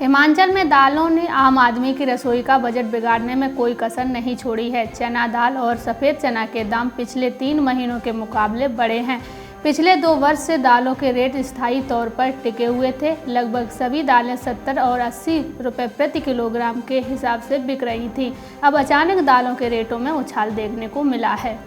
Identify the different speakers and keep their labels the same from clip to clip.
Speaker 1: हिमाचल में दालों ने आम आदमी की रसोई का बजट बिगाड़ने में कोई कसर नहीं छोड़ी है। चना दाल और सफ़ेद चना के दाम पिछले 3 महीनों के मुकाबले बढ़े हैं। पिछले 2 वर्ष से दालों के रेट स्थायी तौर पर टिके हुए थे। लगभग सभी दालें 70 और 80 रुपये प्रति किलोग्राम के हिसाब से बिक रही थीं। अब अचानक दालों के रेटों में उछाल देखने को मिला है।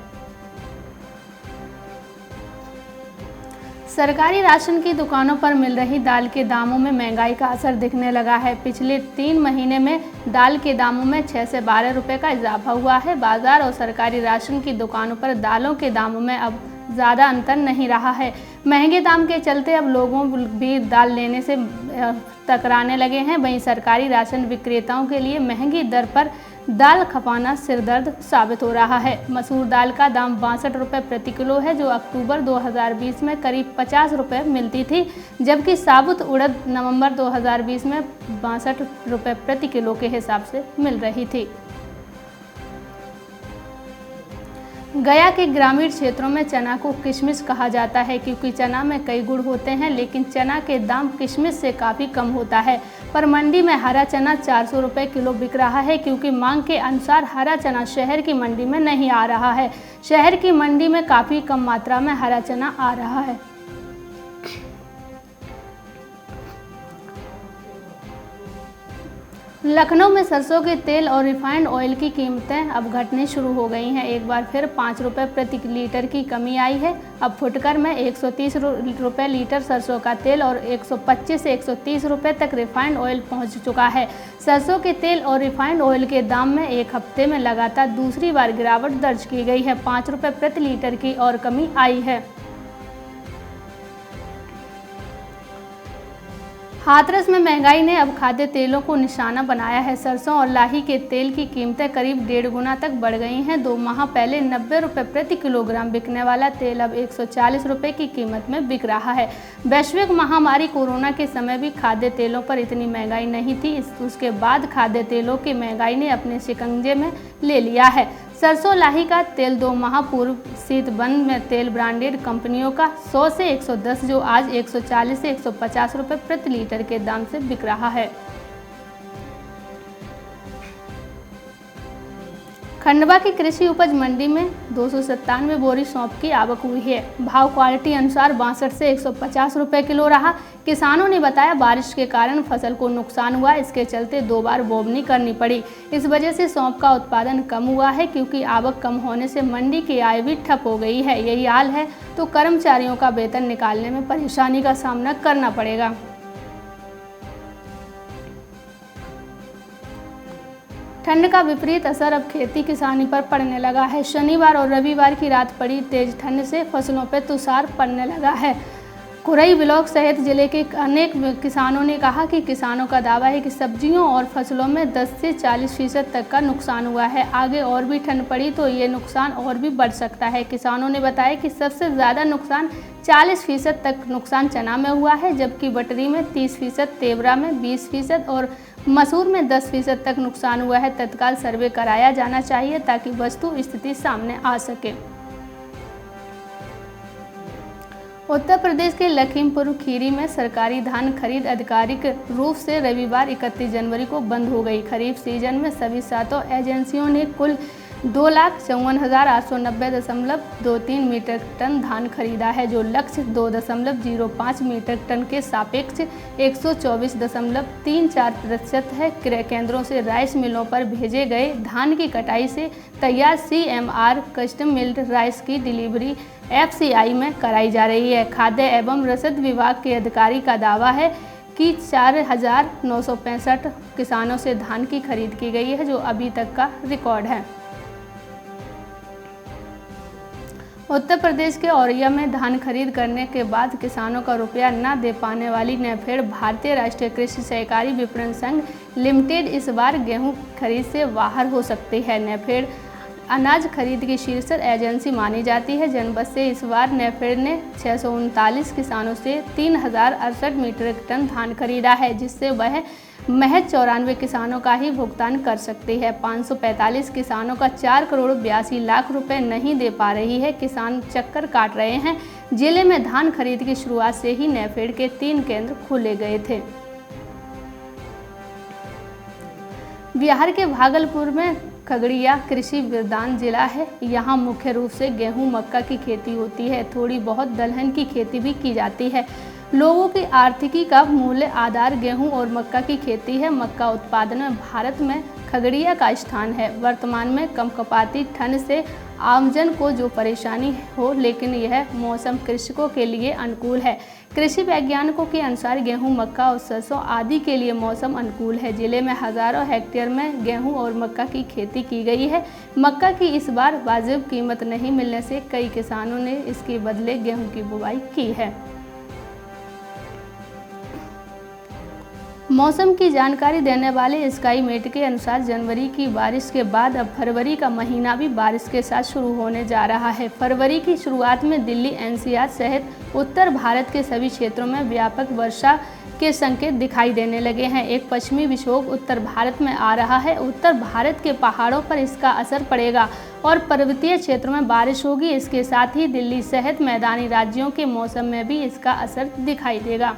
Speaker 1: सरकारी राशन की दुकानों पर मिल रही दाल के दामों में महंगाई का असर दिखने लगा है। पिछले 3 महीने में दाल के दामों में 6 से 12 रुपये का इजाफा हुआ है। बाजार और सरकारी राशन की दुकानों पर दालों के दामों में अब ज़्यादा अंतर नहीं रहा है। महंगे दाम के चलते अब लोगों भी दाल लेने से टकराने लगे हैं। वहीं सरकारी राशन विक्रेताओं के लिए महंगी दर पर दाल खपाना सिरदर्द साबित हो रहा है। मसूर दाल का दाम 62 रुपये प्रति किलो है, जो अक्टूबर 2020 में करीब 50 रुपये मिलती थी, जबकि साबुत उड़द नवंबर 2020 में 62 रुपये प्रति किलो के हिसाब से मिल रही थी। गया के ग्रामीण क्षेत्रों में चना को किशमिश कहा जाता है, क्योंकि चना में कई गुण होते हैं, लेकिन चना के दाम किशमिश से काफ़ी कम होता है। पर मंडी में हरा चना 400 रुपये किलो बिक रहा है, क्योंकि मांग के अनुसार हरा चना शहर की मंडी में नहीं आ रहा है। शहर की मंडी में काफ़ी कम मात्रा में हरा चना आ रहा है। लखनऊ में सरसों के तेल और रिफाइंड ऑयल की कीमतें अब घटनी शुरू हो गई हैं। एक बार फिर 5 रुपये प्रति लीटर की कमी आई है। अब फुटकर में 130 रुपये लीटर सरसों का तेल और 125 से 130 रुपये तक रिफाइंड ऑयल पहुंच चुका है। सरसों के तेल और रिफाइंड ऑयल के दाम में एक हफ्ते में लगातार दूसरी बार गिरावट दर्ज की गई है। 5 रुपये प्रति लीटर की और कमी आई है। हाथरस में महंगाई ने अब खाद्य तेलों को निशाना बनाया है। सरसों और लाही के तेल की कीमतें करीब 1.5 गुना तक बढ़ गई हैं। 2 माह पहले 90 रुपये प्रति किलोग्राम बिकने वाला तेल अब 140 रुपये की कीमत में बिक रहा है। वैश्विक महामारी कोरोना के समय भी खाद्य तेलों पर इतनी महंगाई नहीं थी। उसके बाद खाद्य तेलों की महंगाई ने अपने शिकंजे में ले लिया है। सरसों लाही का तेल 2 माह पूर्व शीतबंद में तेल ब्रांडेड कंपनियों का 100 से 110, जो आज 140 से 150 रुपये प्रति लीटर के दाम से बिक रहा है। खंडवा की कृषि उपज मंडी में 297 बोरी सौंफ की आवक हुई है। भाव क्वालिटी अनुसार 62 से 150 रुपये किलो रहा। किसानों ने बताया, बारिश के कारण फसल को नुकसान हुआ, इसके चलते 2 बार बोवनी करनी पड़ी। इस वजह से सौंफ का उत्पादन कम हुआ है, क्योंकि आवक कम होने से मंडी की आय भी ठप हो गई है। यही हाल है तो कर्मचारियों का वेतन निकालने में परेशानी का सामना करना पड़ेगा। ठंड का विपरीत असर अब खेती किसानी पर पड़ने लगा है। शनिवार और रविवार की रात पड़ी तेज ठंड से फसलों पर तुषार पड़ने लगा है। खुरई ब्लॉक सहित जिले के अनेक किसानों ने कहा कि किसानों का दावा है कि सब्जियों और फसलों में 10 से 40% तक का नुकसान हुआ है। आगे और भी ठंड पड़ी तो ये नुकसान और भी बढ़ सकता है। किसानों ने बताया कि सबसे ज़्यादा नुकसान 40% तक नुकसान चना में हुआ है, जबकि बटरी में 30%, तेवरा में 20% और मसूर में 10% तक नुकसान हुआ है। तत्काल सर्वे कराया जाना चाहिए ताकि वस्तु स्थिति सामने आ सके। उत्तर प्रदेश के लखीमपुर खीरी में सरकारी धान खरीद आधिकारिक रूप से रविवार 31 जनवरी को बंद हो गई। खरीफ सीजन में सभी 7 एजेंसियों ने कुल 2,54,890.23 मीट्रिक टन धान खरीदा है, जो लक्ष्य 2.05 मीट्रिक टन के सापेक्ष 124.34% है। क्रय केंद्रों से राइस मिलों पर भेजे गए धान की कटाई से तैयार CMR कस्टम मिल्ड राइस की डिलीवरी FCI में कराई जा रही है। खाद्य एवं रसद विभाग के अधिकारी का दावा है कि 4,965 किसानों से धान की खरीद की गई है, जो अभी तक का रिकॉर्ड है। उत्तर प्रदेश के औरैया में धान खरीद करने के बाद किसानों का रुपया न दे पाने वाली नेफेड भारतीय राष्ट्रीय कृषि सहकारी विपणन संघ लिमिटेड इस बार गेहूं खरीद से बाहर हो सकती है। नेफेड अनाज खरीद की शीर्ष एजेंसी मानी जाती है। जनपद से इस बार नेफेड ने 639 किसानों से 3,068 मीट्रिक टन धान खरीदा है, जिससे वह महज 94 किसानों का ही भुगतान कर सकती है। 545 किसानों का 4 करोड़ 82 लाख रुपए नहीं दे पा रही है। किसान चक्कर काट रहे हैं। जिले में धान खरीद की शुरुआत से ही नेफेड के 3 केंद्र खोले गए थे। बिहार के भागलपुर में खगड़िया कृषि प्रधान जिला है। यहाँ मुख्य रूप से गेहूं मक्का की खेती होती है। थोड़ी बहुत दलहन की खेती भी की जाती है। लोगों की आर्थिकी का मूल्य आधार गेहूं और मक्का की खेती है। मक्का उत्पादन में भारत में खगड़िया का स्थान है। वर्तमान में कंपकंपाती ठंड से आमजन को जो परेशानी हो, लेकिन यह मौसम कृषकों के लिए अनुकूल है। कृषि वैज्ञानिकों के अनुसार गेहूं, मक्का और सरसों आदि के लिए मौसम अनुकूल है। जिले में हजारों हेक्टेयर में गेहूं और मक्का की खेती की गई है। मक्का की इस बार वाजिब कीमत नहीं मिलने से कई किसानों ने इसके बदले गेहूं की बुवाई की है। मौसम की जानकारी देने वाले स्काईमेट के अनुसार जनवरी की बारिश के बाद अब फरवरी का महीना भी बारिश के साथ शुरू होने जा रहा है। फरवरी की शुरुआत में दिल्ली, एनसीआर सहित उत्तर भारत के सभी क्षेत्रों में व्यापक वर्षा के संकेत दिखाई देने लगे हैं। एक पश्चिमी विक्षोभ उत्तर भारत में आ रहा है। उत्तर भारत के पहाड़ों पर इसका असर पड़ेगा और पर्वतीय क्षेत्रों में बारिश होगी। इसके साथ ही दिल्ली सहित मैदानी राज्यों के मौसम में भी इसका असर दिखाई देगा।